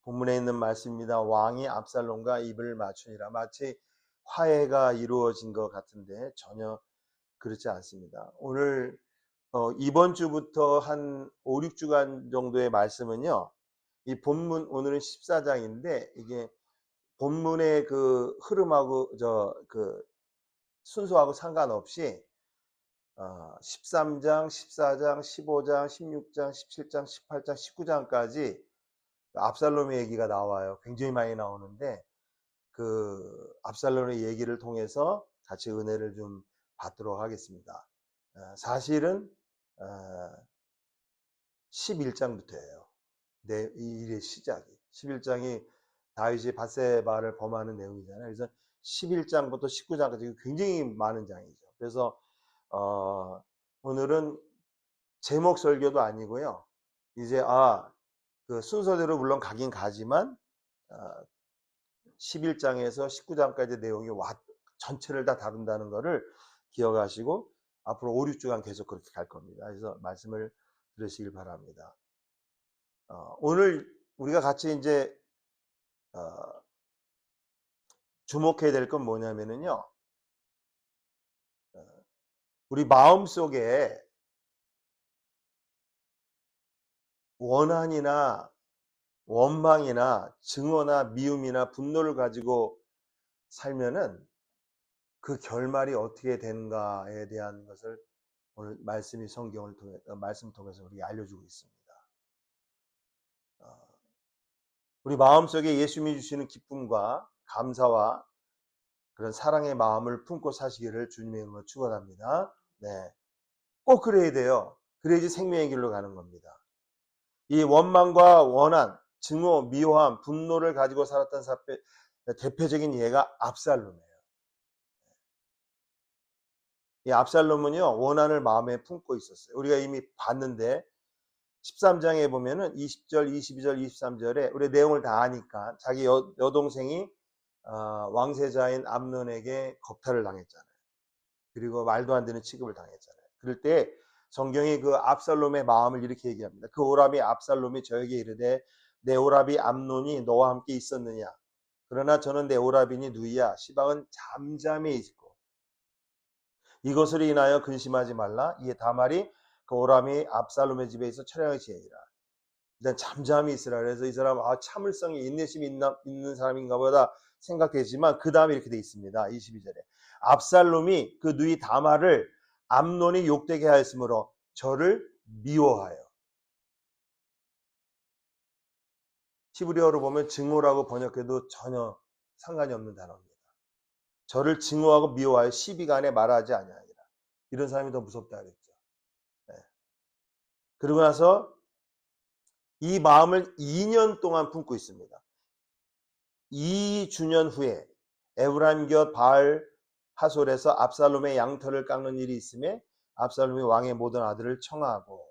본문에 있는 말씀입니다. 왕이 압살롬과 입을 맞추니라. 마치 화해가 이루어진 것 같은데 전혀 그렇지 않습니다. 오늘 이번 주부터 한 5, 6주간 정도의 말씀은요. 이 본문 오늘은 14장인데 이게 본문의 그 흐름하고 그 순서하고 상관없이 13장, 14장, 15장, 16장, 17장, 18장, 19장까지 압살롬의 얘기가 나와요. 굉장히 많이 나오는데 그 압살롬의 얘기를 통해서 같이 은혜를 좀 받도록 하겠습니다. 사실은 11장부터예요. 이 일의 시작이. 11장이 다윗이 밧세바를 범하는 내용이잖아요. 그래서 11장부터 19장까지 굉장히 많은 장이죠. 그래서 오늘은 제목 설교도 아니고요. 이제 그 순서대로 물론 가긴 가지만 11장에서 19장까지 내용이 전체를 다 다룬다는 것을 기억하시고 앞으로 5, 6주간 계속 그렇게 갈 겁니다. 그래서 말씀을 들으시길 바랍니다. 오늘 우리가 같이 이제 주목해야 될 건 뭐냐면은요. 우리 마음속에 원한이나 원망이나 증오나 미움이나 분노를 가지고 살면은 그 결말이 어떻게 되는가에 대한 것을 오늘 말씀이 성경을 통해 말씀 통해서 우리에게 알려주고 있습니다. 우리 마음속에 예수님이 주시는 기쁨과 감사와 그런 사랑의 마음을 품고 사시기를 주님의 이름으로 축원합니다. 네, 꼭 그래야 돼요. 그래야지 생명의 길로 가는 겁니다. 이 원망과 원한, 증오, 미워함, 분노를 가지고 살았던 대표적인 예가 압살롬이에요. 이 압살롬은요, 원한을 마음에 품고 있었어요. 우리가 이미 봤는데 13장에 보면은 20절, 22절, 23절에 우리 내용을 다 아니까 자기 여동생이 왕세자인 암논에게 겁탈을 당했잖아요. 그리고 말도 안 되는 취급을 당했잖아요. 그럴 때 성경이 그 압살롬의 마음을 이렇게 얘기합니다. 그 오라비 압살롬이 저에게 이르되 내 오라비 암논이 너와 함께 있었느냐? 그러나 저는 내 오라비니 누이야. 시방은 잠잠히 있고 이것으로 인하여 근심하지 말라. 이에 다말이 그 오람이 압살롬의 집에 있어 처량히 지내니라. 일단 잠잠히 있으라. 그래서 이 사람 참을성이 인내심이 있는 사람인가 보다 생각되지만 그 다음에 이렇게 돼 있습니다. 22절에 압살롬이 그 누이 다말을 암논이 욕되게 하였으므로 저를 미워하여. 히브리어로 보면 증오라고 번역해도 전혀 상관이 없는 단어입니다. 저를 증오하고 미워하여 시비간에 말하지 아니하니라. 이런 사람이 더 무섭다 그랬죠. 네. 그러고 나서 이 마음을 2년 동안 품고 있습니다. 2주년 후에 에브라임 곁 바알 하솔에서 압살롬의 양털을 깎는 일이 있음에 압살롬이 왕의 모든 아들을 청하고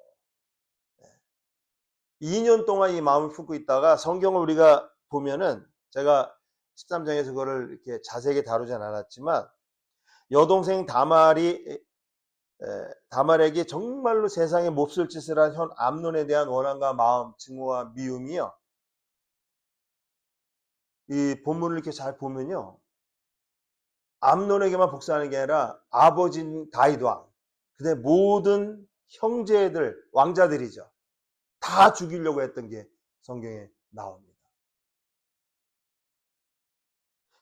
2년 동안 이 마음을 품고 있다가 성경을 우리가 보면은 제가 13장에서 그거를 이렇게 자세하게 다루진 않았지만 여동생 다말에게 정말로 세상에 몹쓸 짓을 한 현 암논에 대한 원한과 마음, 증오와 미움이요. 이 본문을 이렇게 잘 보면요. 암논에게만 복수하는 게 아니라 아버지인 다윗 왕, 그다음에 모든 형제들, 왕자들이죠. 다 죽이려고 했던 게 성경에 나옵니다.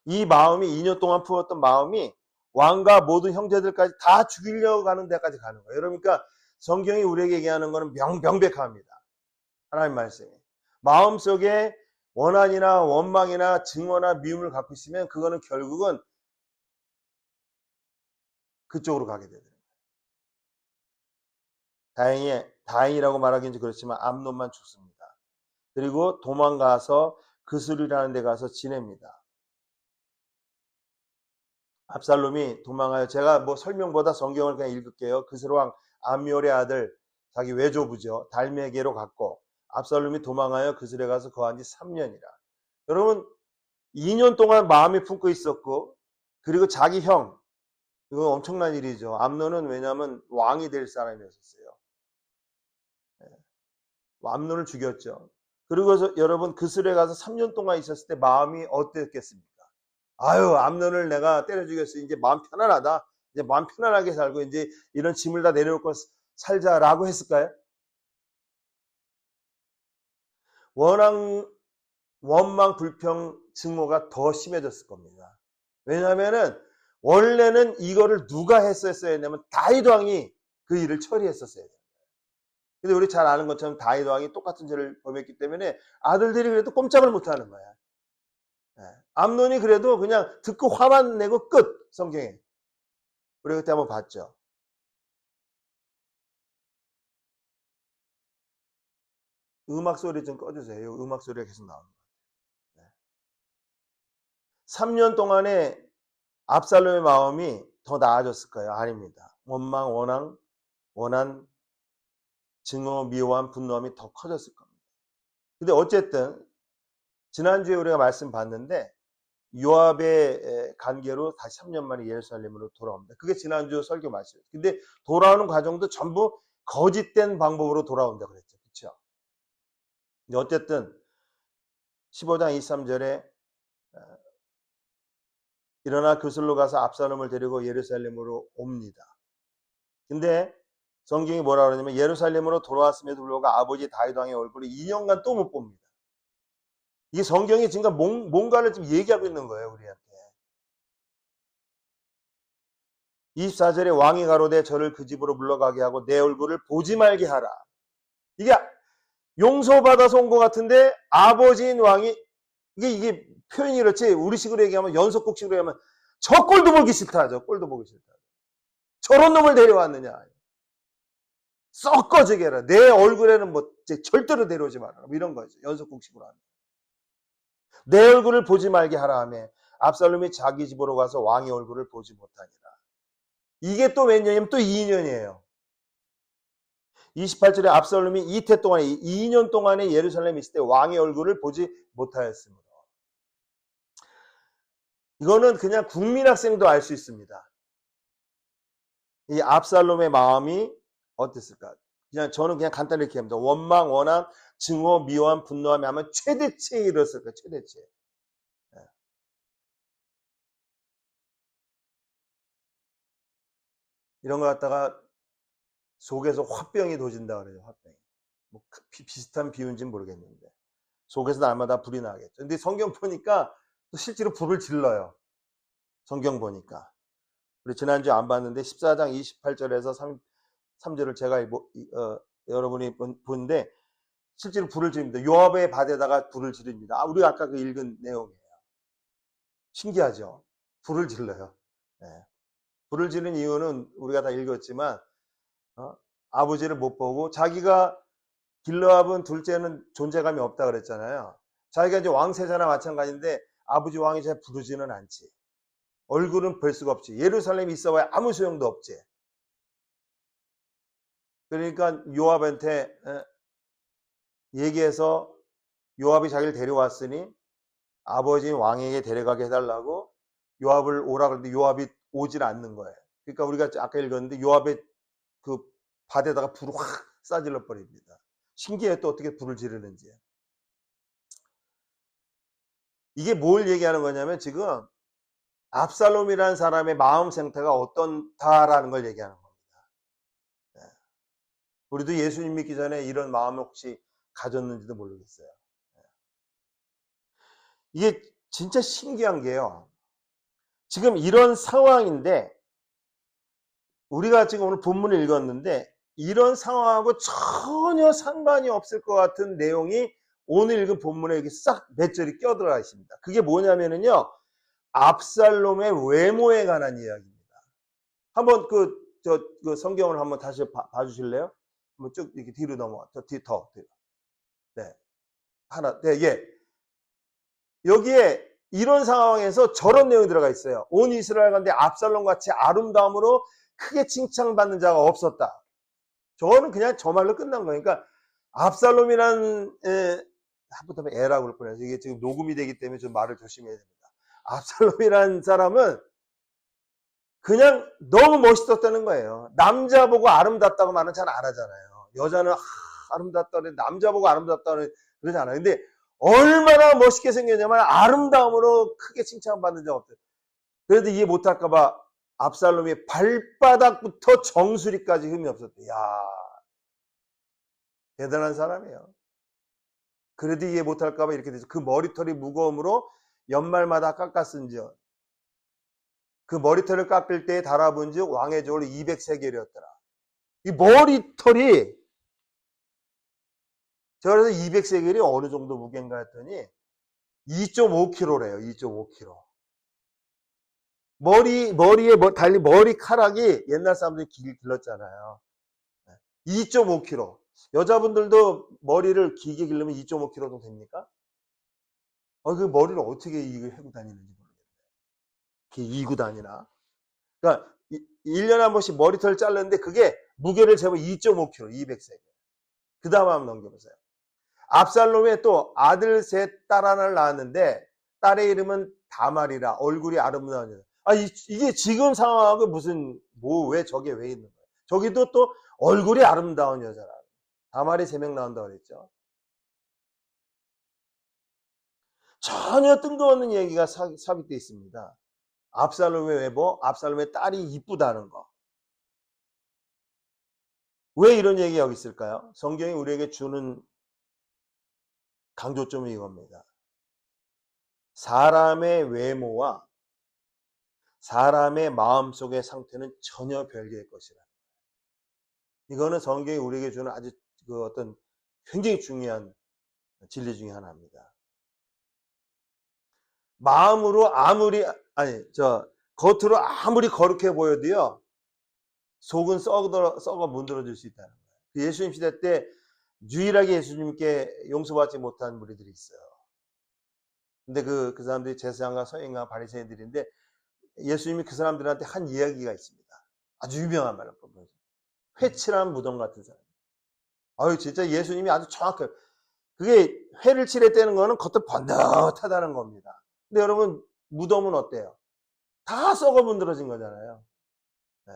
이 마음이 2년 동안 품었던 마음이 왕과 모든 형제들까지 다 죽이려고 하는 데까지 가는 거예요. 그러니까 성경이 우리에게 얘기하는 것은 명백합니다. 하나님 말씀이. 마음속에 원한이나 원망이나 증오나 미움을 갖고 있으면 그거는 결국은 그쪽으로 가게 되는 거예요. 다행이라고 말하기는 그렇지만 암논만 죽습니다. 그리고 도망가서 그술이라는 데 가서 지냅니다. 압살롬이 도망하여 제가 뭐 설명보다 성경을 그냥 읽을게요. 그스왕 암미올의 아들 자기 외조부죠. 달메게로 갔고 압살롬이 도망하여 그슬에 가서 거한 지 3년이라. 여러분 2년 동안 마음에 품고 있었고 그리고 자기 형 이거 엄청난 일이죠. 암논은 왜냐하면 왕이 될 사람이었어요. 암논을 죽였죠. 그리고 여러분 그 술에 가서 3년 동안 있었을 때 마음이 어땠겠습니까? 아유, 암논을 내가 때려 죽였어. 이제 마음 편안하다. 이제 마음 편안하게 살고 이제 이런 짐을 다 내려놓고 살자라고 했을까요? 원망, 불평, 증오가 더 심해졌을 겁니다. 왜냐하면은 원래는 이거를 누가 했었어야 했냐면 다윗 왕이 그 일을 처리했었어야 돼요. 근데 우리 잘 아는 것처럼 다윗 왕이 똑같은 죄를 범했기 때문에 아들들이 그래도 꼼짝을 못하는 거야. 암논이 그래도 그냥 듣고 화만 내고 끝. 성경에 우리 그때 한번 봤죠. 음악 소리 좀 꺼주세요. 음악 소리가 계속 나오는 것 같아요. 3년 동안에 압살롬의 마음이 더 나아졌을까요? 아닙니다. 원망, 원한, 증오, 미워함, 분노함이 더 커졌을 겁니다. 근데 어쨌든 지난주에 우리가 말씀 봤는데 요압의 관계로 다시 3년 만에 예루살렘으로 돌아옵니다. 그게 지난주 설교 말씀이에요. 근데 돌아오는 과정도 전부 거짓된 방법으로 돌아온다 그랬죠. 그렇죠? 근데 어쨌든 15장 23절에 일어나 그슬로 가서 압살롬을 데리고 예루살렘으로 옵니다. 근데 성경이 뭐라 그러냐면 예루살렘으로 돌아왔음에도 불구하고 아버지 다윗 왕의 얼굴을 2년간 또 못 봅니다. 이게 성경이 지금 뭔가를 좀 얘기하고 있는 거예요, 우리한테. 24절에 왕이 가로되 저를 그 집으로 물러가게 하고 내 얼굴을 보지 말게 하라. 이게 용서받아서 온 것 같은데 아버지인 왕이 이게 표현이 그렇지 우리식으로 얘기하면 연속국식으로 얘기하면 저 꼴도 보기 싫다. 저 꼴도 보기 싫다. 저런 놈을 데려왔느냐. 썩 꺼지게 해라. 내 얼굴에는 뭐 절대로 데려오지 마라. 뭐 이런 거죠. 연속국식으로 하는. 내 얼굴을 보지 말게 하라 하며 압살롬이 자기 집으로 가서 왕의 얼굴을 보지 못하니라. 이게 또 몇 년이면 또 2년이에요. 28절에 압살롬이 이태 동안에 2년 동안에 예루살렘에 있을 때 왕의 얼굴을 보지 못하였으므로. 이거는 그냥 국민학생도 알 수 있습니다. 이 압살롬의 마음이 어땠을까? 저는 그냥 간단히 이렇게 합니다. 원망, 원한, 증오, 미워함, 분노함이 하면 최대치에 이르렀을 거예요. 최대치에. 이런 거 갖다가 속에서 화병이 도진다 그래요. 화병이. 뭐 비슷한 비유인지는 모르겠는데 속에서 날마다 불이 나겠죠. 근데 성경 보니까 또 실제로 불을 질러요. 성경 보니까. 우리 지난주에 안 봤는데 14장 28절에서 3절을 제가 여러분이 본데 실제로 불을 지릅니다. 요압의 밭에다가 불을 지릅니다. 우리가 아까 그 읽은 내용이에요. 신기하죠? 불을 질러요. 네. 불을 지른 이유는 우리가 다 읽었지만 아버지를 못 보고 자기가 길르압은 둘째는 존재감이 없다 그랬잖아요. 자기가 이제 왕세자나 마찬가지인데 아버지 왕이 잘 부르지는 않지. 얼굴은 볼 수가 없지. 예루살렘에 있어봐야 아무 소용도 없지. 그러니까 요압한테 얘기해서 요압이 자기를 데려왔으니 아버지 왕에게 데려가게 해달라고 요압을 오라 그러는데 요압이 오질 않는 거예요. 그러니까 우리가 아까 읽었는데 요압의 그 밭에다가 불을 확 싸질러 버립니다. 신기해 또 어떻게 불을 지르는지. 이게 뭘 얘기하는 거냐면 지금 압살롬이라는 사람의 마음 상태가 어떤다라는 걸 얘기하는 겁니다. 네. 우리도 예수님 믿기 전에 이런 마음을 혹시 가졌는지도 모르겠어요. 네. 이게 진짜 신기한 게요. 지금 이런 상황인데 우리가 지금 오늘 본문을 읽었는데 이런 상황하고 전혀 상관이 없을 것 같은 내용이 오늘 읽은 본문에 이렇게 싹 몇 절이 껴들어가 있습니다. 그게 뭐냐면은요. 압살롬의 외모에 관한 이야기입니다. 한번 그 성경을 한번 다시 봐주실래요? 한번 쭉 이렇게 뒤로 넘어가. 뒤로. 네. 네, 예. 여기에 이런 상황에서 저런 내용이 들어가 있어요. 온 이스라엘 가운데 압살롬 같이 아름다움으로 크게 칭찬받는 자가 없었다. 저거는 그냥 저 말로 끝난 거예요. 그러니까 압살롬이란 한부터 애라고 그럴 뻔해서 이게 지금 녹음이 되기 때문에 좀 말을 조심해야 됩니다. 압살롬이라는 사람은 그냥 너무 멋있었다는 거예요. 남자 보고 아름답다고 말은 잘 안 하잖아요. 여자는 아름답다는 남자 보고 아름답다는 그러지 않아요. 근데 얼마나 멋있게 생겼냐면 아름다움으로 크게 칭찬받는 적 없어요. 그래도 이해 못할까봐 압살롬이 발바닥부터 정수리까지 흠이 없었대. 야, 대단한 사람이에요. 그래도 이해 못할까봐 이렇게 돼서 그 머리털이 무거움으로 연말마다 깎았은지요. 그 머리털을 깎을 때에 달아본즉 왕의 저울이 200세겔이었더라. 이 머리털이 제가 그래서 200세겔이 어느 정도 무게인가 했더니 2.5kg래요. 2.5kg. 머리에 달린 머리카락이 옛날 사람들이 길렀잖아요. 2.5kg. 여자분들도 머리를 길게 기르면 2.5kg 정도 됩니까? 그 머리를 어떻게 이걸 해고 다니는지 모르겠네. 이렇게 이고 다니나? 그러니까 1년에 한 번씩 머리털을 자르는데 그게 무게를 재면 2.5kg, 200세겔. 그 다음 한번 넘겨보세요. 압살롬의 또 아들 셋, 딸 하나를 낳았는데 딸의 이름은 다말이라 얼굴이 아름다운 여자. 이게 지금 상황하고 무슨 왜 저게 왜 있는 거예요? 저기도 또 얼굴이 아름다운 여자라. 다말이 3명 나온다고 그랬죠. 전혀 뜬금없는 얘기가 삽입되어 있습니다. 압살롬의 외모, 압살롬의 딸이 이쁘다는 거. 왜 이런 얘기가 여기 있을까요? 성경이 우리에게 주는 강조점이 이겁니다. 사람의 외모와 사람의 마음속의 상태는 전혀 별개의 것이라. 이거는 성경이 우리에게 주는 아주 어떤 굉장히 중요한 진리 중에 하나입니다. 마음으로 겉으로 아무리 거룩해 보여도요, 속은 썩어 문드러질 수 있다는 거예요. 예수님 시대 때 유일하게 예수님께 용서받지 못한 무리들이 있어요. 근데 그 사람들이 제사장과 서인과 바리새인들인데 예수님이 그 사람들한테 한 이야기가 있습니다. 아주 유명한 말로 보면 회칠한 무덤 같은 사람. 진짜 예수님이 아주 정확해요. 그게 회를 칠했다는 거는 겉은 번듯하다는 겁니다. 근데 여러분 무덤은 어때요? 다 썩어 문드러진 거잖아요. 네.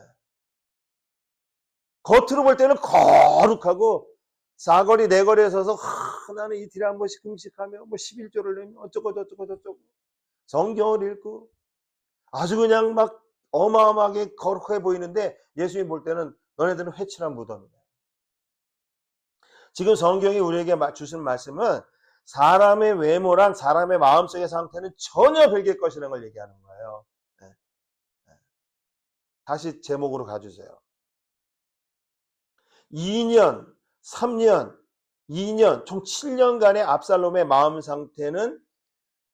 겉으로 볼 때는 거룩하고 사거리 내거리에 서서 나는 이틀에 한 번씩 금식하며 11조를 내며 어쩌고 성경을 읽고 아주 그냥 막 어마어마하게 거룩해 보이는데 예수님 볼 때는 너네들은 회칠한 무덤이다. 지금 성경이 우리에게 주신 말씀은 사람의 외모랑 사람의 마음속의 상태는 전혀 별개의 것이라는 걸 얘기하는 거예요. 네. 다시 제목으로 가주세요. 2년, 3년, 2년, 총 7년간의 압살롬의 마음 상태는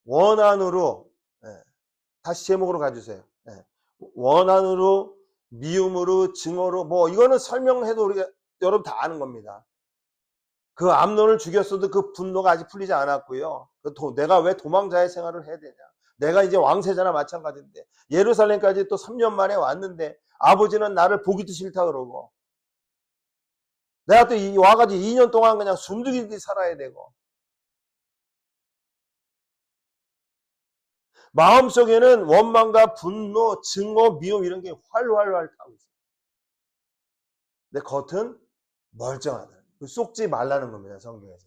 원한으로, 다시 제목으로 가주세요. 원한으로, 미움으로, 증오로, 이거는 설명해도 우리가 여러분 다 아는 겁니다. 그 암논을 죽였어도 그 분노가 아직 풀리지 않았고요. 내가 왜 도망자의 생활을 해야 되냐. 내가 이제 왕세자나 마찬가지인데 예루살렘까지 또 3년 만에 왔는데 아버지는 나를 보기도 싫다 그러고 내가 또 와가지고 2년 동안 그냥 숨죽이듯이 살아야 되고 마음속에는 원망과 분노, 증오, 미움 이런 게 활활 타고 있어요. 근데 겉은 멀쩡하다. 쏙지 말라는 겁니다. 성경에서.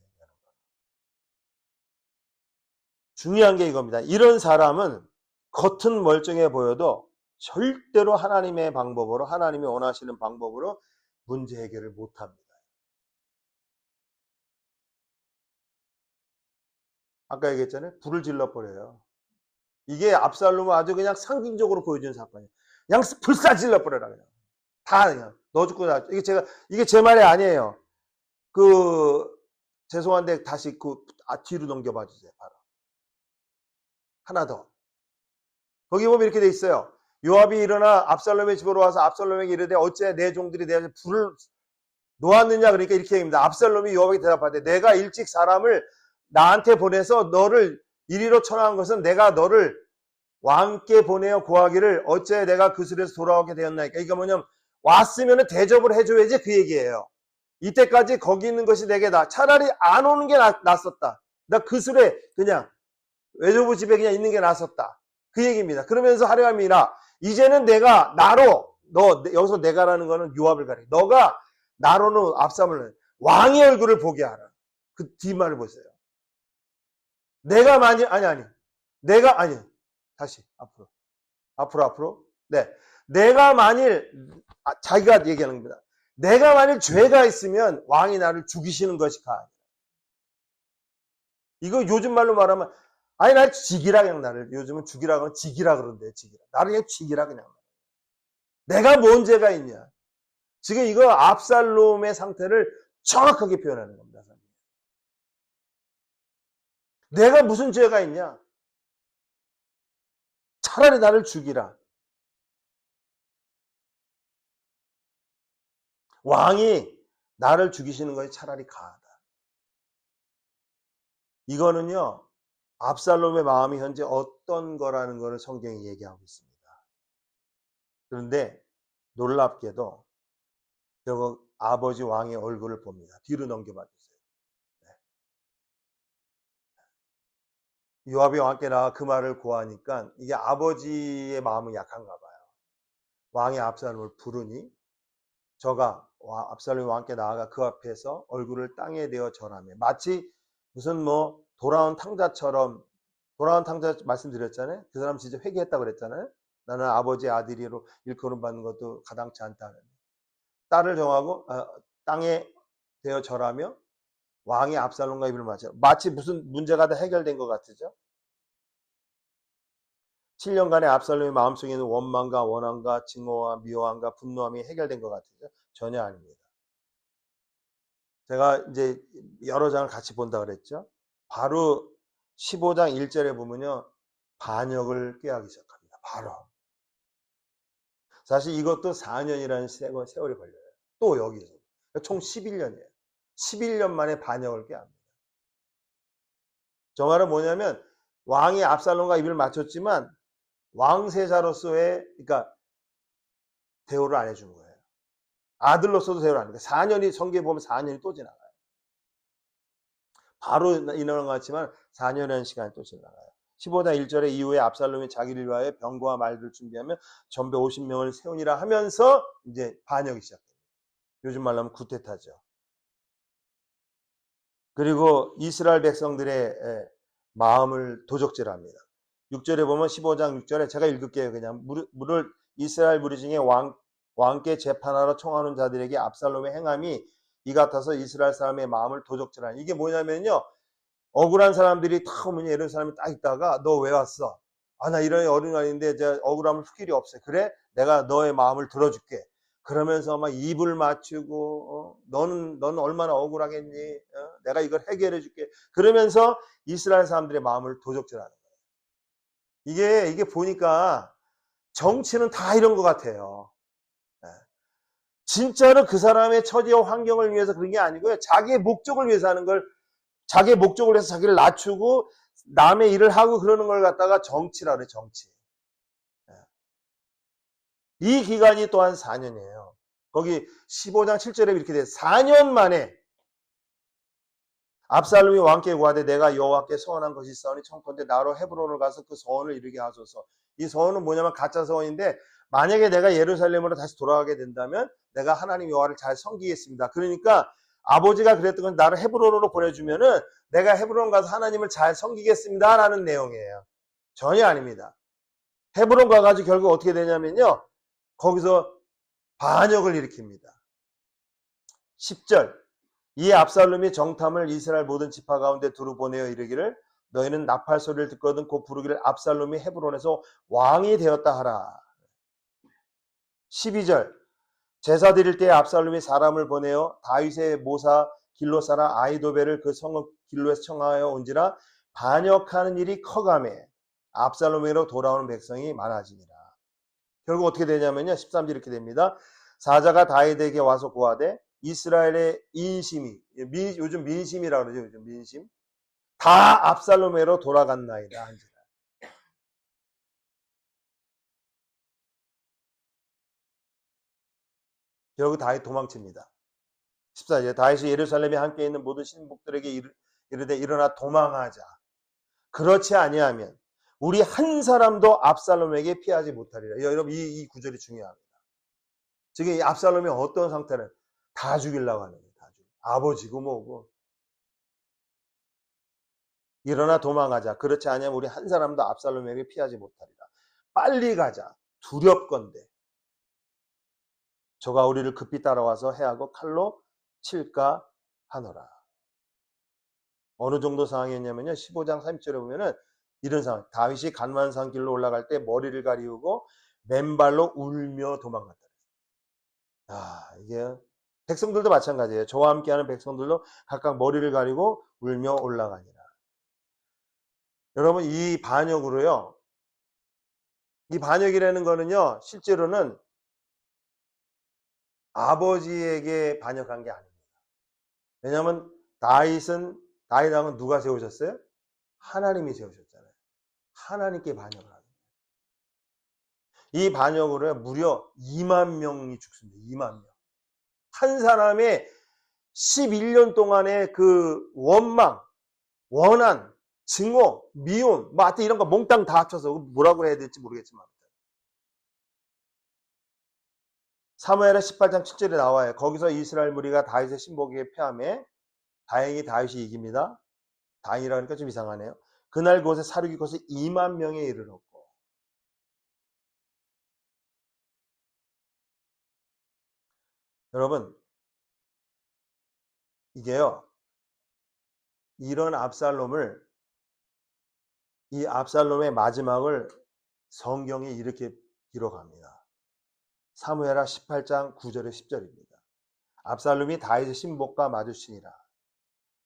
중요한 게 이겁니다. 이런 사람은 겉은 멀쩡해 보여도 절대로 하나님의 방법으로 하나님이 원하시는 방법으로 문제 해결을 못합니다. 아까 얘기했잖아요. 불을 질러버려요. 이게 압살롬은 아주 그냥 상징적으로 보여준 사건이에요. 그냥 불사 질러버려라 그냥. 다 그냥 너 죽고 나. 이게 제 말이 아니에요. 죄송한데 다시 뒤로 넘겨봐 주세요. 바로. 하나 더. 거기 보면 이렇게 돼 있어요. 요압이 일어나 압살롬의 집으로 와서 압살롬에게 이르되 어째 내 종들이 내 앞에 불을 놓았느냐 그러니까 이렇게 얘기합니다. 압살롬이 요압에게 대답하되 내가 일찍 사람을 나한테 보내서 너를 이리로 천하한 것은 내가 너를 왕께 보내어 고하기를 어째 내가 그슬에서 돌아오게 되었나이까. 그러니까 뭐냐면 왔으면 대접을 해줘야지 그 얘기예요. 이때까지 거기 있는 것이 내게 차라리 안 오는 게 낫었다. 나 그슬에 그냥 외조부 집에 그냥 있는 게 낫었다. 그 얘기입니다. 그러면서 하려함이라 이제는 내가 여기서 내가라는 거는 요압을 가리켜. 너가 나로는 압살롬을 왕의 얼굴을 보게 하라. 그 뒷말을 보세요. 내가 만일, 아니. 내가, 아니. 다시, 앞으로. 네. 내가 만일, 자기가 얘기하는 겁니다. 내가 만일 죄가 있으면 왕이 나를 죽이시는 것이 가하니라. 이거 요즘 말로 말하면, 아니, 날 죽이라, 그냥 나를. 요즘은 죽이라 그러면 죽이라 그런대요, 죽이라. 나를 그냥 죽이라, 그냥. 내가 뭔 죄가 있냐. 지금 이거 압살롬의 상태를 정확하게 표현하는 겁니다. 내가 무슨 죄가 있냐? 차라리 나를 죽이라. 왕이 나를 죽이시는 것이 차라리 가하다. 이거는요, 압살롬의 마음이 현재 어떤 거라는 것을 성경이 얘기하고 있습니다. 그런데 놀랍게도 결국 아버지 왕의 얼굴을 봅니다. 뒤로 넘겨봐 주세요. 네. 요압이 왕께 나가 그 말을 고하니까 이게 아버지의 마음은 약한가 봐요. 왕이 압살롬을 부르니 저가 압살롬이 왕께 나아가 그 앞에서 얼굴을 땅에 대어 절하며 마치 무슨 뭐 돌아온 탕자 말씀드렸잖아요. 그 사람 진짜 회개했다고 그랬잖아요. 나는 아버지의 아들이로 일컬음 받는 것도 가당치 않다. 딸을 정하고 땅에 대어 절하며 왕이 압살롬과 입을 맞춰 마치 무슨 문제가 다 해결된 것 같으죠. 7년간의 압살롬의 마음속에 있는 원망과 원함과 증오와 미워함과 분노함이 해결된 것 같으죠. 전혀 아닙니다. 제가 이제 여러 장을 같이 본다 그랬죠. 바로 15장 1절에 보면요. 반역을 꾀하기 시작합니다. 바로. 사실 이것도 4년이라는 세월이 걸려요. 또 여기서. 총 11년이에요. 11년 만에 반역을 꾀합니다. 저 말은 뭐냐면 왕이 압살롬과 입을 맞췄지만 왕세자로서의 그러니까 대우를 안 해준 거예요. 아들로서도 대우를 안 해요. 4년이 성경에 보면 4년이 또 지나가요. 바로 일어난 것 같지만 4년이라는 시간이 또 지나가요. 15장 1절에 이후에 압살롬이 자기를 위하여 병거와 말들을 준비하며 전배 50명을 세우니라 하면서 이제 반역이 시작됩니다. 요즘 말로 하면 구테타죠. 그리고 이스라엘 백성들의 마음을 도적질합니다. 6절에 보면 15장 6절에 제가 읽을게요. 그냥 이스라엘 무리 중에 왕께 재판하러 청하는 자들에게 압살롬의 행함이 이 같아서 이스라엘 사람의 마음을 도적질하는. 이게 뭐냐면요. 억울한 사람들이 다 오면 예루살렘에 딱 있다가 너 왜 왔어? 나 이런 어린 아이인데 이제 억울함을 풀 길이 없어. 그래? 내가 너의 마음을 들어줄게. 그러면서 막 입을 맞추고 너는 얼마나 억울하겠니? 내가 이걸 해결해 줄게. 그러면서 이스라엘 사람들의 마음을 도적질하는 거예요. 이게 보니까 정치는 다 이런 것 같아요. 진짜로 그 사람의 처지와 환경을 위해서 그런 게 아니고요. 자기의 목적을 위해서 하는 걸 자기의 목적을 위해서 자기를 낮추고 남의 일을 하고 그러는 걸 갖다가 정치라 그래, 정치. 이 기간이 또한 4년이에요. 거기 15장 7절에 이렇게 돼 4년 만에 압살롬이 왕께 구하되 내가 여호와께 서원한 것이 있사오니 청컨대 나로 헤브론을 가서 그 서원을 이루게 하소서. 이 서원은 뭐냐면 가짜 서원인데 만약에 내가 예루살렘으로 다시 돌아가게 된다면 내가 하나님 여호와를 잘 섬기겠습니다. 그러니까 아버지가 그랬던 건 나를 헤브론으로 보내주면은 내가 헤브론 가서 하나님을 잘 섬기겠습니다 라는 내용이에요. 전혀 아닙니다. 헤브론 가가지고 결국 어떻게 되냐면요. 거기서 반역을 일으킵니다. 10절 이에 압살롬이 정탐을 이스라엘 모든 지파 가운데 두루 보내어 이르기를 너희는 나팔 소리를 듣거든 곧 부르기를 압살롬이 헤브론에서 왕이 되었다 하라. 12절 제사 드릴 때에 압살롬이 사람을 보내어 다윗의 모사 길로 사람 아히도벨을 그 성읍 길로에서 청하여 온지라 반역하는 일이 커가매 압살롬에게로 돌아오는 백성이 많아지니라. 결국 어떻게 되냐면요. 13절 이렇게 됩니다. 사자가 다윗에게 와서 고하되 이스라엘의 인심이 요즘 민심이라고 그러죠. 요즘 민심 다 압살롬에게로 돌아갔나이다 한지라. 결국 다윗 도망칩니다. 14절 다윗이 예루살렘에 함께 있는 모든 신복들에게 이르되 일어나 도망하자. 그렇지 아니하면 우리 한 사람도 압살롬에게 피하지 못하리라. 여러분 이 구절이 중요합니다. 지금 이 압살롬이 어떤 상태는 다 죽이려고 하는 거예요. 다 죽이려고. 아버지고 뭐고. 일어나 도망가자. 그렇지 않으면 우리 한 사람도 압살롬에게 피하지 못하리라. 빨리 가자. 두렵건대. 저가 우리를 급히 따라와서 해하고 칼로 칠까 하노라. 어느 정도 상황이었냐면요. 15장 30절에 보면은 이런 상황. 다윗이 간만산 길로 올라갈 때 머리를 가리우고 맨발로 울며 도망갔다. 이게 백성들도 마찬가지예요. 저와 함께하는 백성들도 각각 머리를 가리고 울며 올라가니라. 여러분, 이 반역으로요. 이 반역이라는 거는요. 실제로는 아버지에게 반역한 게 아닙니다. 왜냐하면 다윗왕은 누가 세우셨어요? 하나님이 세우셨잖아요. 하나님께 반역을 하는 거예요. 이 반역으로 무려 2만 명이 죽습니다. 2만 명. 한 사람의 11년 동안의 그 원망, 원한, 증오, 미움, 뭐 하여튼 이런 거 몽땅 다 합쳐서 뭐라고 해야 될지 모르겠지만 사무엘하 18장 7절에 나와요. 거기서 이스라엘 무리가 다윗의 신복에게 패하며 다행히 다윗이 이깁니다. 다행이라니까 좀 이상하네요. 그날 그곳에 사륙이 거의 2만 명에 이르렀고 여러분 이게요. 이런 이 압살롬의 마지막을 성경이 이렇게 기록합니다. 사무엘하 18장 9절에 10절입니다. 압살롬이 다윗의 신복과 마주치니라.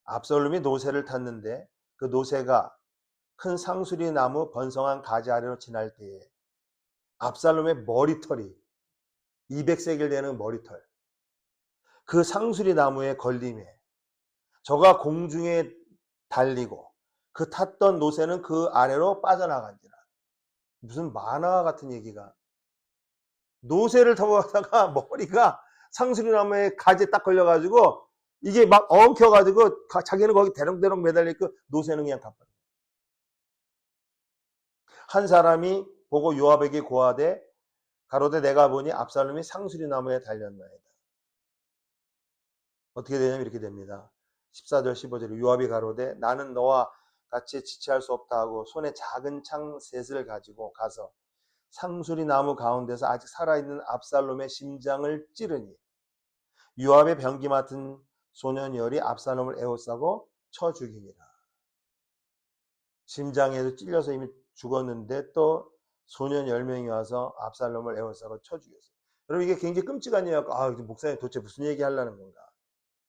압살롬이 노새를 탔는데 그 노새가 큰 상수리 나무 번성한 가지 아래로 지날 때에 압살롬의 머리털이 200세겔 되는 머리털 그 상수리 나무에 걸림에 저가 공중에 달리고 그 탔던 노새는 그 아래로 빠져나간지라. 무슨 만화 같은 얘기가. 노새를 타고 가다가 머리가 상수리나무에 가지에 딱 걸려가지고 이게 막 엉켜가지고 자기는 거기 대롱대롱 매달려있고 노새는 그냥 가버려. 한 사람이 보고 요압에게 고하되 가로되 내가 보니 압살롬이 상수리나무에 달렸나이다. 어떻게 되냐면 이렇게 됩니다. 14절 15절에 요압이 가로되 나는 너와 같이 지체할 수 없다 하고 손에 작은 창 셋을 가지고 가서 상수리 나무 가운데서 아직 살아있는 압살롬의 심장을 찌르니 요압의 병기 맡은 소년열이 압살롬을 에워싸고 쳐 죽이니라. 심장에도 찔려서 이미 죽었는데 또 소년 10명이 와서 압살롬을 에워싸고 쳐 죽였어요. 여러분 이게 굉장히 끔찍한 이야기고 목사님 도대체 무슨 얘기 하려는 건가.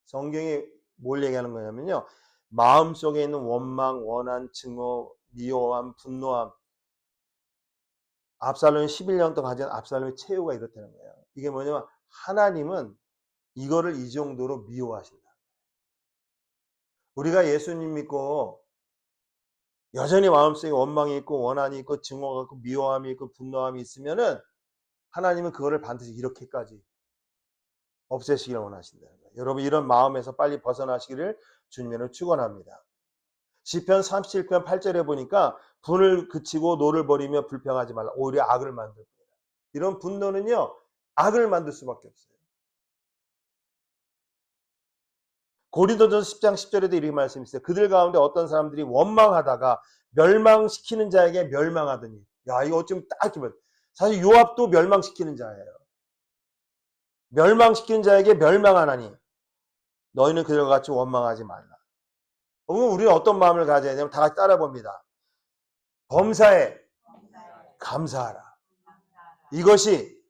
성경이 뭘 얘기하는 거냐면요. 마음속에 있는 원망, 원한, 증오, 미워함, 분노함. 압살롬이 11년 동안 가진 압살롬의 최후가 이렇다는 거예요. 이게 뭐냐면 하나님은 이거를 이 정도로 미워하신다. 우리가 예수님 믿고 여전히 마음속에 원망이 있고 원한이 있고 증오가 있고 미워함이 있고 분노함이 있으면은 하나님은 그거를 반드시 이렇게까지 없애시기를 원하신다는 거예요. 여러분 이런 마음에서 빨리 벗어나시기를 주님으로 축원합니다. 시편 37편 8절에 보니까 분을 그치고 노를 버리며 불평하지 말라. 오히려 악을 만들 거예요. 이런 분노는요. 악을 만들 수밖에 없어요. 고린도전서 10장 10절에도 이렇게 말씀했어요. 그들 가운데 어떤 사람들이 원망하다가 멸망시키는 자에게 멸망하더니 야 이거 어쩌면 딱 기분. 사실 요압도 멸망시키는 자예요. 멸망시키는 자에게 멸망하나니 너희는 그들과 같이 원망하지 말라. 그러면 우리는 어떤 마음을 가져야 되냐면 다 같이 따라 봅니다. 범사에 감사하라. 이것이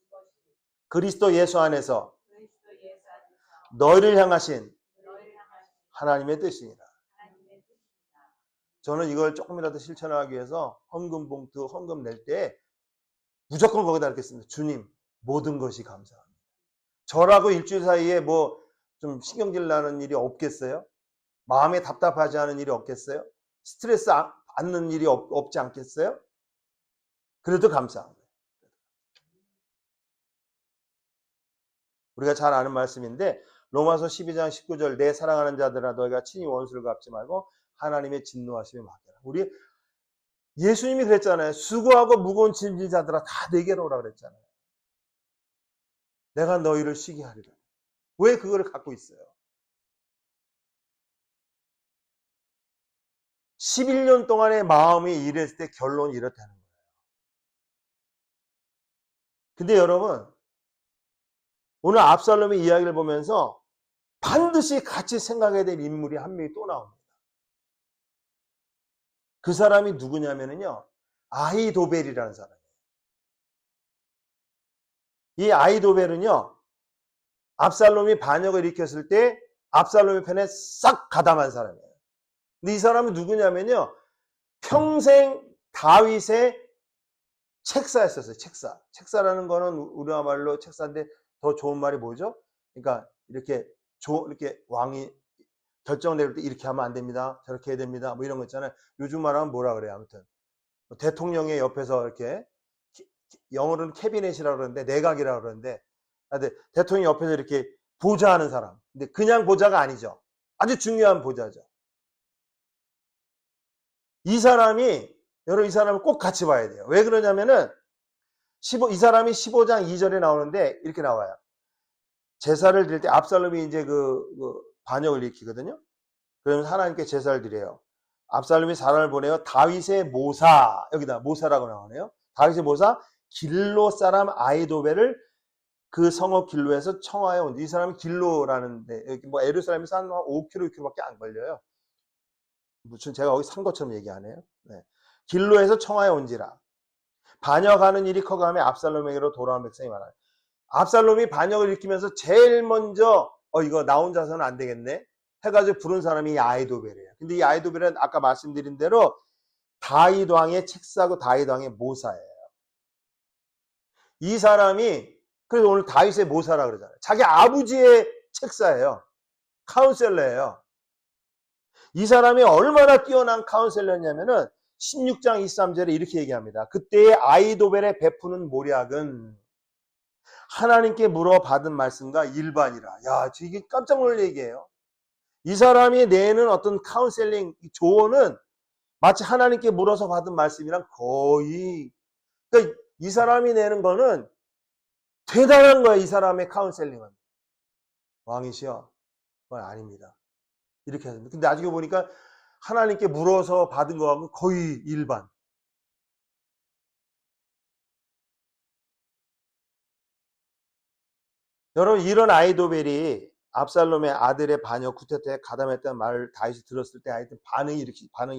그리스도 예수 안에서 너희를 향하신 하나님의 뜻이니라. 저는 이걸 조금이라도 실천하기 위해서 헌금 봉투, 헌금 낼 때 무조건 거기다 이렇게 씁니다. 주님, 모든 것이 감사합니다. 저라고 일주일 사이에 뭐 좀 신경질 나는 일이 없겠어요? 마음에 답답하지 않은 일이 없겠어요? 스트레스 받는 일이 없지 않겠어요? 그래도 감사합니다. 우리가 잘 아는 말씀인데 로마서 12장 19절 내 사랑하는 자들아 너희가 친히 원수를 갚지 말고 하나님의 진노하심에 맡겨라. 우리 예수님이 그랬잖아요. 수고하고 무거운 짐진 자들아 다 내게로 오라 그랬잖아요. 내가 너희를 쉬게 하리라. 왜 그거를 갖고 있어요? 11년 동안의 마음이 이랬을 때 결론이 이렇다는 거예요. 근데 여러분, 오늘 압살롬의 이야기를 보면서 반드시 같이 생각해야 될 인물이 한 명이 또 나옵니다. 그 사람이 누구냐면요, 아히도벨이라는 사람이에요. 이 아히도벨은요, 압살롬이 반역을 일으켰을 때 압살롬의 편에 싹 가담한 사람이에요. 근데 이 사람은 누구냐면요, 평생 다윗의 책사였었어요. 책사. 책사라는 거는 우리가 말로 책사인데 더 좋은 말이 뭐죠? 그러니까 이렇게 왕이 결정을 내릴 때 이렇게 하면 안 됩니다. 저렇게 해야 됩니다. 뭐 이런 거 있잖아요. 요즘 말하면 뭐라 그래요? 아무튼 대통령의 옆에서 이렇게, 영어로는 캐비넷이라고 그러는데 내각이라고 그러는데, 대통령 옆에서 이렇게 보좌하는 사람. 근데 그냥 보좌가 아니죠. 아주 중요한 보좌죠. 이 사람이, 여러분, 이 사람을 꼭 같이 봐야 돼요. 왜 그러냐면은 이 사람이 15장 2절에 나오는데 이렇게 나와요. 제사를 드릴 때 압살롬이 이제 그 반역을 일으키거든요. 그러면 하나님께 제사를 드려요. 압살롬이 사람을 보내요. 다윗의 모사, 여기다 모사라고 나오네요. 다윗의 모사 길로 사람 아히도벨을 그 성읍 길로에서 청하에 온. 이 사람이 길로라는데, 여기 뭐 예루살렘에서 한 5km, 6km밖에 안 걸려요. 무슨 제가 거기 산 것처럼 얘기하네요. 네. 길로에서 청하에 온지라. 반역하는 일이 커가며 압살롬에게로 돌아온 백성이 많아요. 압살롬이 반역을 일으키면서 제일 먼저 이거 나 혼자서는 안 되겠네 해가지고 부른 사람이 아히도벨이에요. 근데 이 아히도벨은 아까 말씀드린 대로 다윗 왕의 책사고 다윗 왕의 모사예요. 이 사람이 그래서 오늘 다윗의 모사라 그러잖아요. 자기 아버지의 책사예요. 카운셀러예요. 이 사람이 얼마나 뛰어난 카운셀러냐면은 16장 23절에 이렇게 얘기합니다. 그때의 아히도벨의 베푸는 모략은 하나님께 물어받은 말씀과 일반이라. 야, 이게 깜짝 놀랄 얘기예요. 이 사람이 내는 어떤 카운셀링 조언은 마치 하나님께 물어서 받은 말씀이랑 거의, 그러니까 이 사람이 내는 거는 대단한 거예요. 이 사람의 카운셀링은. 왕이시여, 그건 아닙니다. 이렇게 하습니다. 근데 나중에 보니까 하나님께 물어서 받은 거하고 거의 일반. 여러분, 이런 아히도벨이 압살롬의 아들의 반역 쿠데타에 가담했다는 말을 다윗이 들었을 때 하여튼 반응이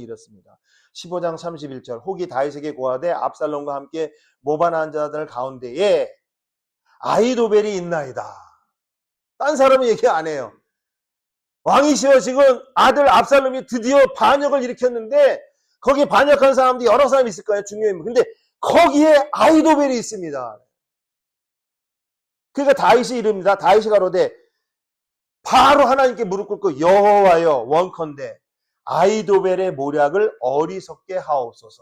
이렇습니다. 15장 31절 혹이 다윗에게 고하되 압살롬과 함께 모반한 자들 가운데에 아히도벨이 있나이다. 딴 사람은 얘기 안 해요. 왕이시여, 지금 아들 압살롬이 드디어 반역을 일으켰는데 거기 반역한 사람도 여러 사람이 있을 거예요. 중요한 분. 근데 거기에 아히도벨이 있습니다. 그러니까 다윗이 이릅니다. 다윗이 가로되 바로 하나님께 무릎 꿇고 여호와여 원컨대 아히도벨의 모략을 어리석게 하옵소서.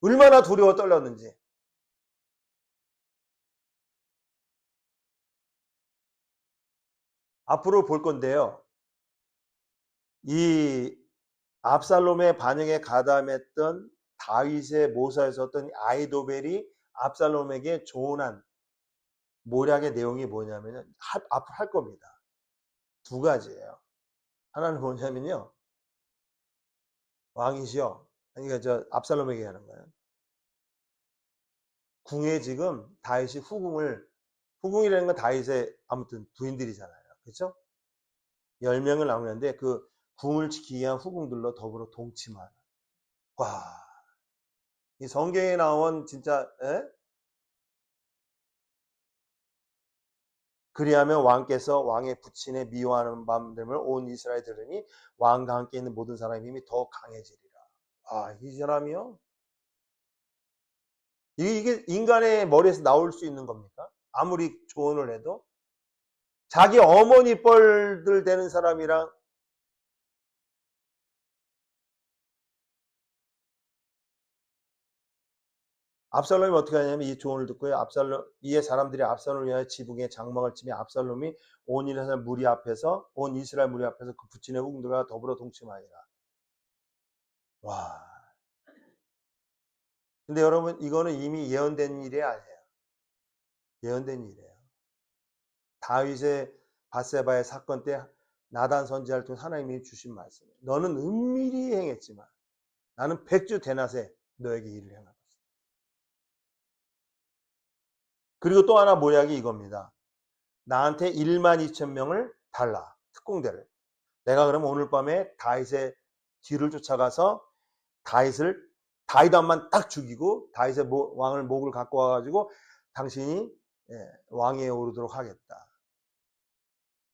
얼마나 두려워 떨렸는지. 앞으로 볼 건데요. 이 압살롬의 반역에 가담했던 다윗의 모사에서 어떤 아히도벨이 압살롬에게 조언한 모략의 내용이 뭐냐면 앞으로 할 겁니다. 두 가지예요. 하나는 뭐냐면요. 왕이시여. 그러니까 저 압살롬에게 하는 거예요. 궁에 지금 다윗이 후궁이라는 건 다윗의 아무튼 부인들이잖아요. 그렇죠? 10명을 나누는데 그 궁을 지키기 위한 후궁들로 더불어 동침하는. 와, 이 성경에 나온 진짜 그리하면 왕께서 왕의 부친에 미워하는 밤됨을 온 이스라엘 들으니 왕과 함께 있는 모든 사람의 힘이 더 강해지리라. 아, 이 사람이요? 이게 인간의 머리에서 나올 수 있는 겁니까? 아무리 조언을 해도 자기 어머니 뻘들 되는 사람이랑 압살롬이 어떻게 하냐면 이 조언을 듣고요. 이에 사람들이 압살롬을 위하여 지붕에 장막을 치며 압살롬이 온 이스라엘 무리 앞에서 그 부친의 후궁들과 더불어 동침하니라. 와. 근데 여러분, 이거는 이미 예언된 일이 아니에요. 예언된 일이에요. 다윗의 밧세바의 사건 때 나단 선지자를 통해 하나님이 주신 말씀이에요. 너는 은밀히 행했지만 나는 백주 대낮에 너에게 일을 행할 것이다. 그리고 또 하나 모략이 이겁니다. 나한테 12,000명을 달라. 특공대를. 내가 그러면 오늘 밤에 다윗의 뒤를 쫓아가서 다윗 왕만 딱 죽이고 다윗의 왕을 목을 갖고 와가지고 당신이 왕위에 오르도록 하겠다.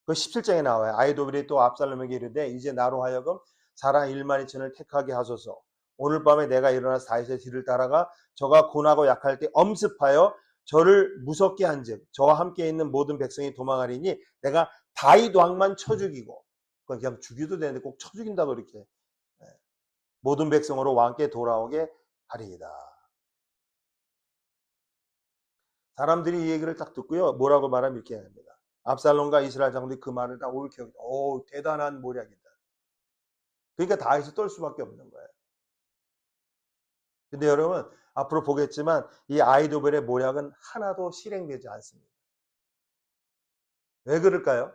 그 17장에 나와요. 아히도벨이 또 압살롬에게 이르되 이제 나로 하여금 사람 12,000을 택하게 하소서. 오늘 밤에 내가 일어나서 다윗의 뒤를 따라가 저가 고나고 약할 때 엄습하여 저를 무섭게 한즉 저와 함께 있는 모든 백성이 도망하리니 내가 다윗 왕만 쳐 죽이고, 그냥 죽여도 되는데 꼭 쳐 죽인다고 이렇게 모든 백성으로 왕께 돌아오게 하리이다. 사람들이 이 얘기를 딱 듣고요, 뭐라고 말하면 이렇게 합니다. 압살롬과 이스라엘 장군들이 그 말을 다 옳게 여기다. 오, 대단한 모략이다. 그러니까 다윗이 떨 수밖에 없는 거예요. 근데 여러분, 앞으로 보겠지만 이 아히도벨의 모략은 하나도 실행되지 않습니다. 왜 그럴까요?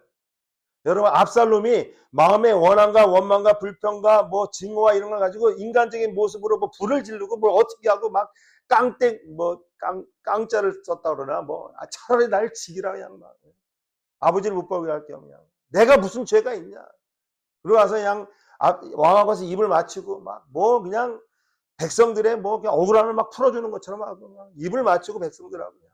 여러분, 압살롬이 마음의 원한과 원망과 불평과 뭐 증오와 이런 걸 가지고 인간적인 모습으로 뭐 불을 지르고 뭘 어떻게 하고 막 깡자를 썼다 그러나 차라리 날 죽이라 그냥 막 아버지를 못 보게 할 겸 그냥 내가 무슨 죄가 있냐. 그러고 와서 그냥 왕하고 가서 입을 맞추고 그냥 백성들의 그냥 억울함을 막 풀어주는 것처럼 하고 입을 맞추고 백성들하고 그냥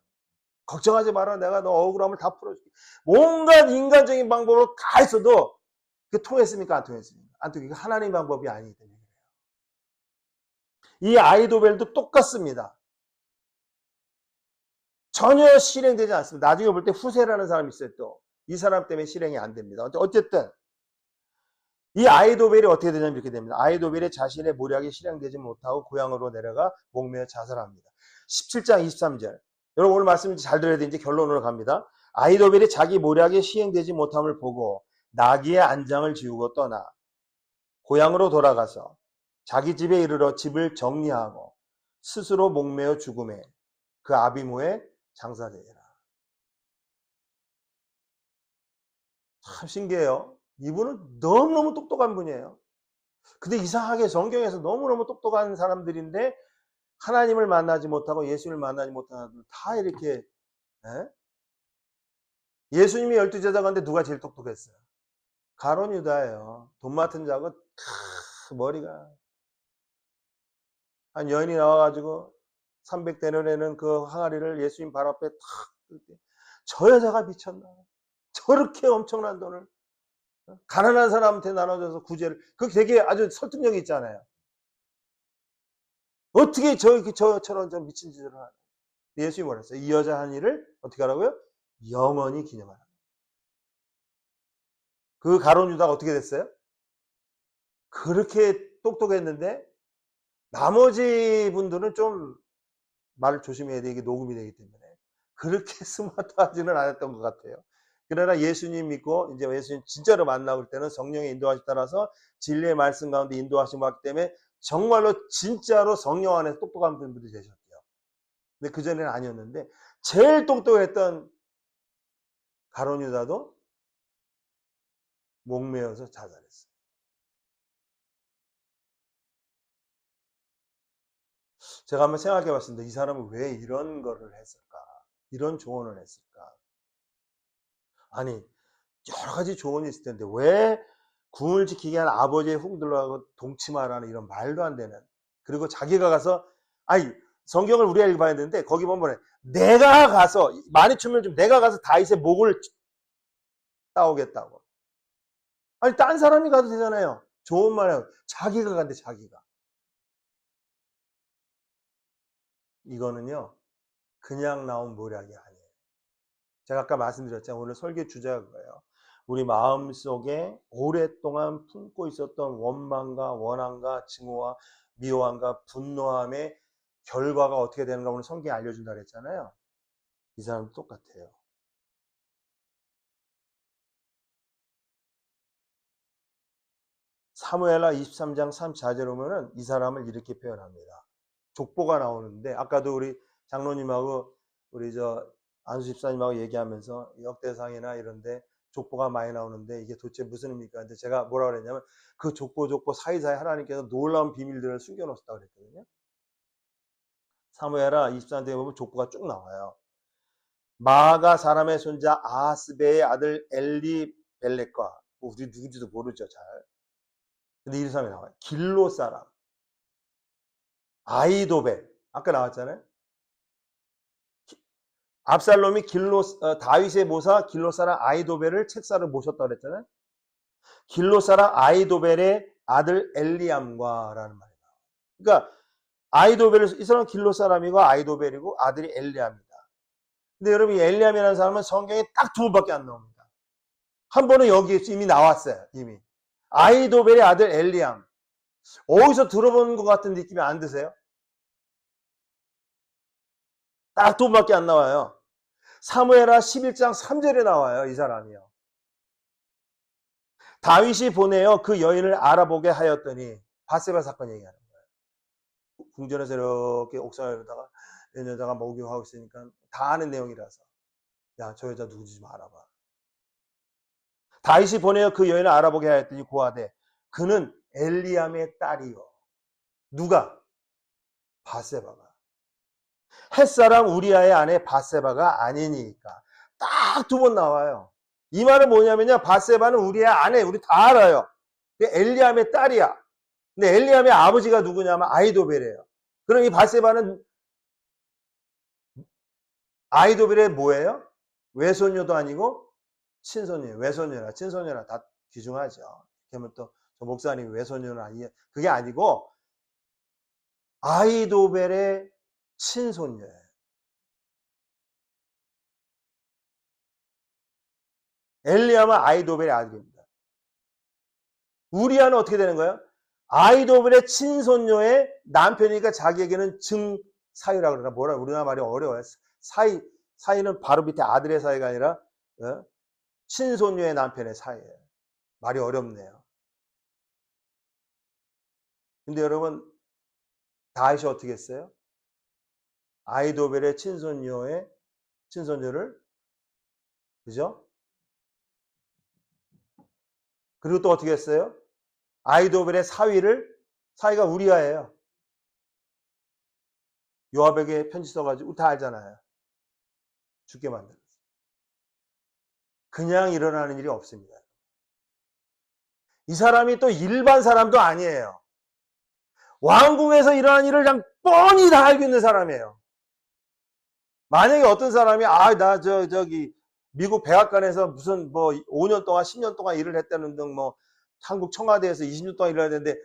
걱정하지 마라. 내가 너 억울함을 다 풀어줄게. 온갖 인간적인 방법으로 다 했어도 그 통했습니까? 안 통했습니까? 안 통했습니까? 하나님의 방법이 아니기 때문에 그래요. 이 아히도벨도 똑같습니다. 전혀 실행되지 않습니다. 나중에 볼 때 후세라는 사람이 있어요. 또 이 사람 때문에 실행이 안 됩니다. 어쨌든 이 아히도벨이 어떻게 되냐면 이렇게 됩니다. 아히도벨이 자신의 모략이 실행되지 못하고 고향으로 내려가 목매어 자살합니다. 17장 23절. 여러분 오늘 말씀 잘 들어야 되는지 결론으로 갑니다. 아히도벨이 자기 모략이 시행되지 못함을 보고 나귀의 안장을 지우고 떠나 고향으로 돌아가서 자기 집에 이르러 집을 정리하고 스스로 목매어 죽음에 그 아비모에 장사되리라. 참 신기해요. 이분은 너무너무 똑똑한 분이에요. 근데 이상하게 성경에서 너무너무 똑똑한 사람들인데 하나님을 만나지 못하고 예수님을 만나지 못하는 사람들 다 이렇게 예수님이 12제자 가운데 누가 제일 똑똑했어요? 가룟 유다예요. 돈 맡은 자고 머리가 한 여인이 나와가지고 300데나리는 그 항아리를 예수님 발 앞에 탁 저 여자가 미쳤나? 저렇게 엄청난 돈을 가난한 사람한테 나눠줘서 구제를 그게 되게 아주 설득력이 있잖아요. 어떻게 저처럼 저 미친 짓을 하나? 예수님이 뭐랬어요? 이 여자 한 일을 어떻게 하라고요? 영원히 기념하라. 그 가룟 유다가 어떻게 됐어요? 그렇게 똑똑했는데 나머지 분들은 좀 말을 조심해야 돼. 이게 녹음이 되기 때문에 그렇게 스마트하지는 않았던 것 같아요. 그러나 예수님 믿고 이제 예수님 진짜로 만나볼 때는 성령의 인도하심 따라서 진리의 말씀 가운데 인도하심 받기 때문에 정말로 진짜로 성령 안에서 똑똑한 분들이 되셨대요. 근데 그전에는 아니었는데 제일 똑똑했던 가룟 유다도 목매어서 자살했어요. 제가 한번 생각해 봤습니다. 이 사람은 왜 이런 거를 했을까? 이런 조언을 했을까? 아니, 여러 가지 조언이 있을 텐데 왜 궁을 지키게 한 아버지의 훅들어가고 동침하라는 이런 말도 안 되는, 그리고 자기가 가서 성경을 우리가 읽어봐야 되는데 거기 보면 내가 가서 많이 춤을 좀 내가 가서 다윗의 목을 따오겠다고. 아니 딴 사람이 가도 되잖아요. 좋은 말이에요. 자기가 간대. 자기가. 이거는요 그냥 나온 모략이 아니에요. 제가 아까 말씀드렸잖아요. 오늘 설교 주제가 그거예요. 우리 마음속에 오랫동안 품고 있었던 원망과 원함과 증오와 미워함과 분노함의 결과가 어떻게 되는가 오늘 성경이 알려준다 그랬잖아요. 이 사람도 똑같아요. 사무엘하 23장 34절에 보면은 이 사람을 이렇게 표현합니다. 족보가 나오는데 아까도 우리 장로님하고 우리 안수 집사님하고 얘기하면서 역대상이나 이런데 족보가 많이 나오는데 이게 도대체 무슨 의미입니까? 근데 제가 뭐라 그랬냐면 그 족보 사이사이 하나님께서 놀라운 비밀들을 숨겨놓았다고 그랬거든요. 사무엘하 23장에 보면 족보가 쭉 나와요. 마아가 사람의 손자 아하스베의 아들 엘리벨렉과 우리 누군지도 모르죠 잘. 근데 이 사람이 나와요. 길로 사람 아이도벨 아까 나왔잖아요. 압살롬이 다윗의 모사 길로 사람 아이도벨을 책사를 모셨다고 그랬잖아요. 길로 사람 아이도벨의 아들 엘리암과라는 말이 나와요. 그러니까 이 사람은 길로 사람이고 아이도벨이고 아들이 엘리암이다. 근데 여러분 이 엘리암이라는 사람은 성경에 딱 두 번밖에 안 나옵니다. 한 번은 여기 이미 나왔어요. 이미 아이도벨의 아들 엘리암. 어디서 들어본 것 같은 느낌이 안 드세요? 딱 두 번밖에 안 나와요. 사무엘하 11장 3절에 나와요. 이 사람이요. 다윗이 보내어 그 여인을 알아보게 하였더니 바세바 사건 얘기하는 거예요. 궁전에서 이렇게 옥상에다가 여자가 목욕하고 있으니까 다 아는 내용이라서 야, 저 여자 누군지 좀 알아봐. 다윗이 보내어 그 여인을 알아보게 하였더니 고하되 그는 엘리암의 딸이요. 누가? 바세바가. 햇사람 우리아의 아내 바세바가 아니니까. 딱 두 번 나와요. 이 말은 뭐냐면요. 바세바는 우리의 아내, 우리 다 알아요. 엘리암의 딸이야. 근데 엘리암의 아버지가 누구냐면 아이도벨이에요. 그럼 이 바세바는 아이도벨의 뭐예요? 외손녀도 아니고 친손녀예요. 외손녀라 친손녀라 다 귀중하죠. 그러면 또 저 목사님이 외손녀는 아니에요. 그게 아니고 아이도벨의 친손녀예요. 엘리암은 아이도벨의 아들입니다. 우리아는 어떻게 되는 거예요? 아이도벨의 친손녀의 남편이니까 자기에게는 증사위라고 그러나 뭐라 우리나라 말이 어려워요. 사위는 바로 밑에 아들의 사위가 아니라 친손녀의 남편의 사위예요. 말이 어렵네요. 근데 여러분 다윗이 어떻게 했어요? 아이도벨의 친손녀를 그죠? 그리고 또 어떻게 했어요? 아이도벨의 사위가 우리아예요. 요압에게 편지 써가지고 다 알잖아요. 죽게 만들었어요. 그냥 일어나는 일이 없습니다. 이 사람이 또 일반 사람도 아니에요. 왕궁에서 일어난 일을 그냥 뻔히 다 알고 있는 사람이에요. 만약에 어떤 사람이 저기 미국 백악관에서 무슨 뭐 5년 동안 10년 동안 일을 했다는 등 뭐 한국 청와대에서 20년 동안 일을 했는데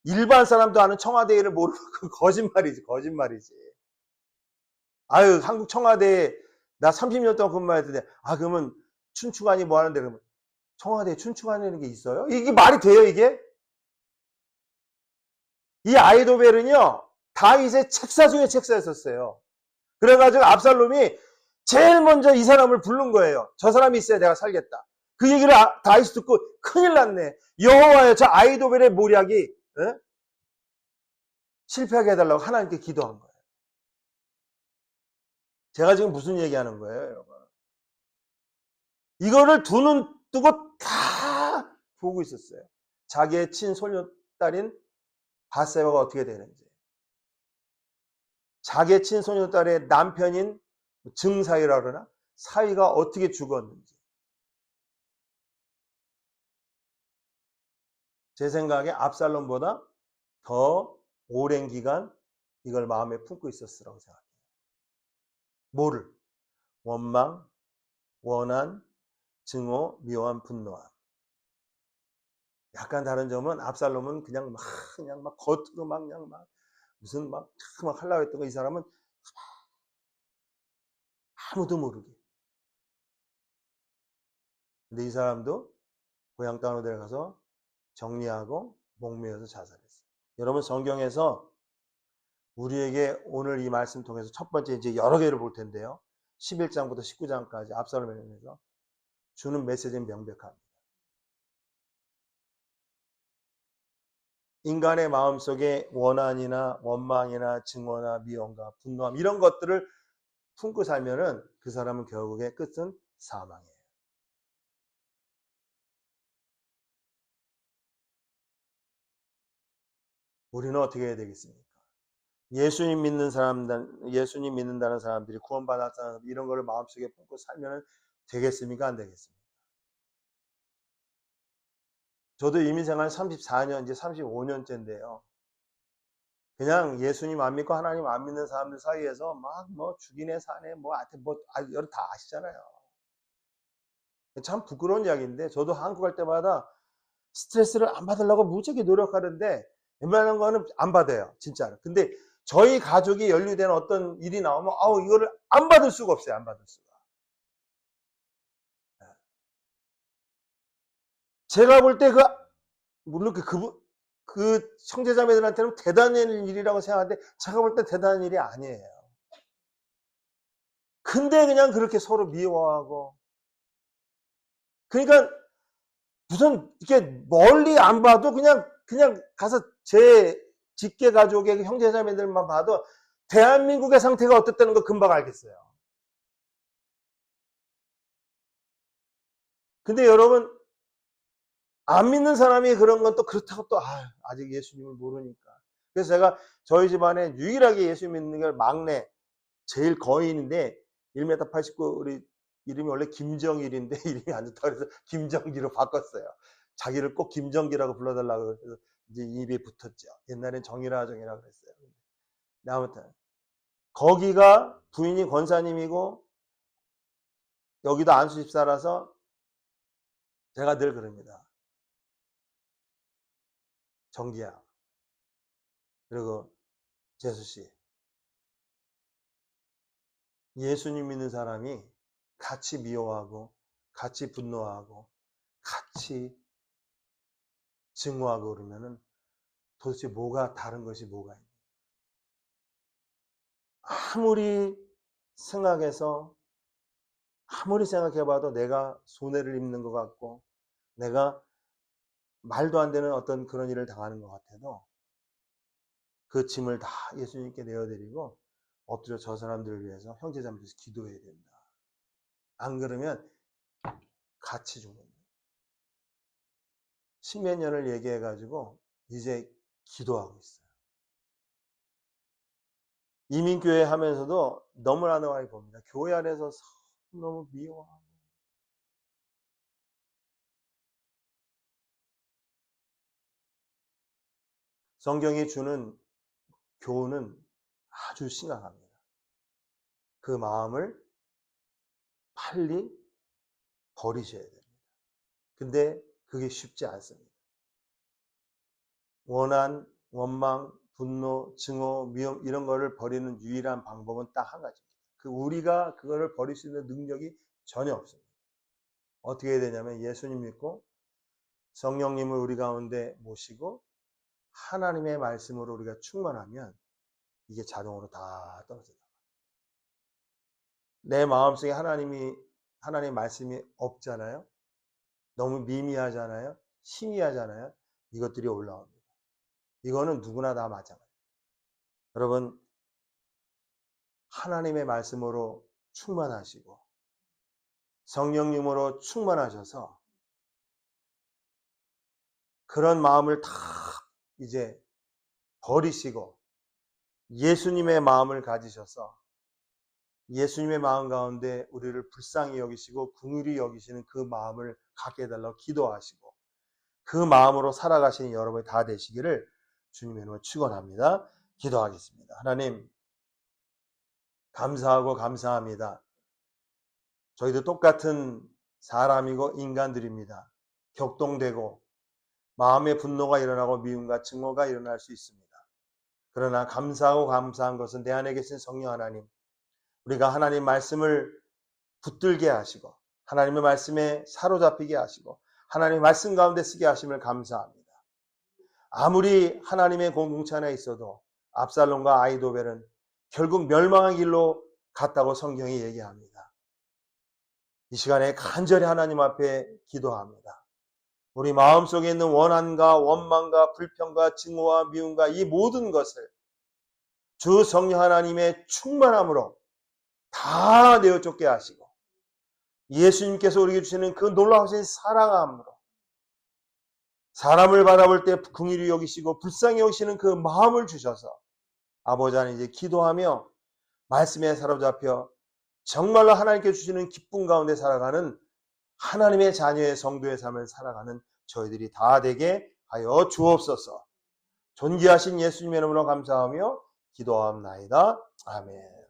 일반 사람도 아는 청와대 일을 모르는 건 거짓말이지. 아유 한국 청와대에 나 30년 동안 근무했는데 그러면 춘추관이 뭐 하는데 그러면 청와대에 춘추관이라는 게 있어요? 이게 말이 돼요 이게? 이 아이도벨은요 다윗의 책사 중에 책사였었어요. 그래가지고 압살롬이 제일 먼저 이 사람을 부른 거예요. 저 사람이 있어야 내가 살겠다. 그 얘기를 다윗이 듣고 큰일 났네. 여호와여 저 아이도벨의 모략이 실패하게 해달라고 하나님께 기도한 거예요. 제가 지금 무슨 얘기하는 거예요 여러분? 이거를 두 눈 뜨고 다 보고 있었어요. 자기의 친손녀딸인 바세바가 어떻게 되는지, 자기의 친손녀딸의 남편인 증사위라 그러나 사위가 어떻게 죽었는지. 제 생각에 압살롬보다 더 오랜 기간 이걸 마음에 품고 있었으라고 생각해요. 뭐를? 원망, 원한, 증오, 미워함, 분노함. 약간 다른 점은 압살롬은 그냥 막 겉으로 그냥 무슨 막 하려고 했던 거 이 사람은 아무도 모르게. 근데 이 사람도 고향 땅으로 내려가서 정리하고 목매어서 자살했어요. 여러분 성경에서 우리에게 오늘 이 말씀 통해서 첫 번째 이제 여러 개를 볼 텐데요. 11장부터 19장까지 압살롬에 대해서 주는 메시지는 명백합니다. 인간의 마음속에 원한이나 원망이나 증오나 미움과 분노함 이런 것들을 품고 살면은 그 사람은 결국에 끝은 사망이에요. 우리는 어떻게 해야 되겠습니까? 예수님 믿는다는 사람들이 구원받았다는 이런 거를 마음속에 품고 살면 되겠습니까? 안 되겠습니까? 저도 이민생활 34년, 이제 35년째인데요. 그냥 예수님 안 믿고 하나님 안 믿는 사람들 사이에서 막 뭐 죽이네 사네 뭐 하여튼 뭐 여러분 다 아시잖아요. 참 부끄러운 이야기인데 저도 한국 갈 때마다 스트레스를 안 받으려고 무지하게 노력하는데 웬만한 거는 안 받아요. 진짜로. 근데 저희 가족이 연루된 어떤 일이 나오면 이거를 안 받을 수가 없어요. 안 받을 수가. 제가 볼 때 물론 그 형제자매들한테는 대단한 일이라고 생각하는데 제가 볼 때 대단한 일이 아니에요. 근데 그냥 그렇게 서로 미워하고 그러니까 무슨 이렇게 멀리 안 봐도 그냥 가서 제 직계 가족의 형제자매들만 봐도 대한민국의 상태가 어떻다는 거 금방 알겠어요. 근데 여러분 안 믿는 사람이 그런 건 또 그렇다고 또 아직 예수님을 모르니까. 그래서 제가 저희 집안에 유일하게 예수 믿는 게 막내 제일 거인인데 1m 89 우리 이름이 원래 김정일인데 이름이 안 좋다고 그래서 김정기로 바꿨어요. 자기를 꼭 김정기라고 불러달라고 그래서 이제 입에 붙었죠. 옛날엔 정이라 그랬어요. 아무튼 거기가 부인이 권사님이고 여기도 안수 집사라서 제가 늘 그럽니다. 정기야 그리고 재수씨 예수님 믿는 사람이 같이 미워하고 같이 분노하고 같이 증오하고 그러면은 도대체 다른 것이 뭐가 있냐. 아무리 생각해봐도 내가 손해를 입는 것 같고 내가 말도 안 되는 어떤 그런 일을 당하는 것 같아도 그 짐을 다 예수님께 내어드리고 엎드려 저 사람들을 위해서 형제자매들에서 기도해야 된다. 안 그러면 같이 죽는다. 십몇 년을 얘기해가지고 이제 기도하고 있어요. 이민교회 하면서도 너무나 많이 봅니다. 교회 안에서 너무 미워하고 성경이 주는 교훈은 아주 심각합니다. 그 마음을 빨리 버리셔야 됩니다. 근데 그게 쉽지 않습니다. 원한, 원망, 분노, 증오, 미움 이런 거를 버리는 유일한 방법은 딱 한 가지입니다. 우리가 그거를 버릴 수 있는 능력이 전혀 없습니다. 어떻게 해야 되냐면 예수님 믿고 성령님을 우리 가운데 모시고 하나님의 말씀으로 우리가 충만하면 이게 자동으로 다 떨어져요. 내 마음속에 하나님 말씀이 없잖아요. 너무 미미하잖아요. 희미하잖아요. 이것들이 올라옵니다. 이거는 누구나 다 마찬가지예요. 여러분 하나님의 말씀으로 충만하시고 성령님으로 충만하셔서 그런 마음을 다 이제 버리시고 예수님의 마음을 가지셔서 예수님의 마음 가운데 우리를 불쌍히 여기시고 긍휼히 여기시는 그 마음을 갖게 해달라고 기도하시고 그 마음으로 살아가시는 여러분이 다 되시기를 주님의 이름으로 축원합니다. 기도하겠습니다. 하나님 감사하고 감사합니다. 저희도 똑같은 사람이고 인간들입니다. 격동되고 마음의 분노가 일어나고 미움과 증오가 일어날 수 있습니다. 그러나 감사하고 감사한 것은 내 안에 계신 성령 하나님, 우리가 하나님 말씀을 붙들게 하시고 하나님의 말씀에 사로잡히게 하시고 하나님의 말씀 가운데 쓰게 하심을 감사합니다. 아무리 하나님의 공동체 안에 있어도 압살롬과 아히도벨은 결국 멸망의 길로 갔다고 성경이 얘기합니다. 이 시간에 간절히 하나님 앞에 기도합니다. 우리 마음속에 있는 원한과 원망과 불평과 증오와 미움과 이 모든 것을 주 성령 하나님의 충만함으로 다 내어쫓게 하시고 예수님께서 우리에게 주시는 그 놀라우신 사랑함으로 사람을 바라볼 때 긍휼히 여기시고 불쌍히 여기시는 그 마음을 주셔서 아버지 하나님 이제 기도하며 말씀에 사로잡혀 정말로 하나님께 주시는 기쁨 가운데 살아가는 하나님의 자녀의 성도의 삶을 살아가는 저희들이 다 되게 하여 주옵소서. 존귀하신 예수님의 이름으로 감사하며 기도하옵나이다. 아멘.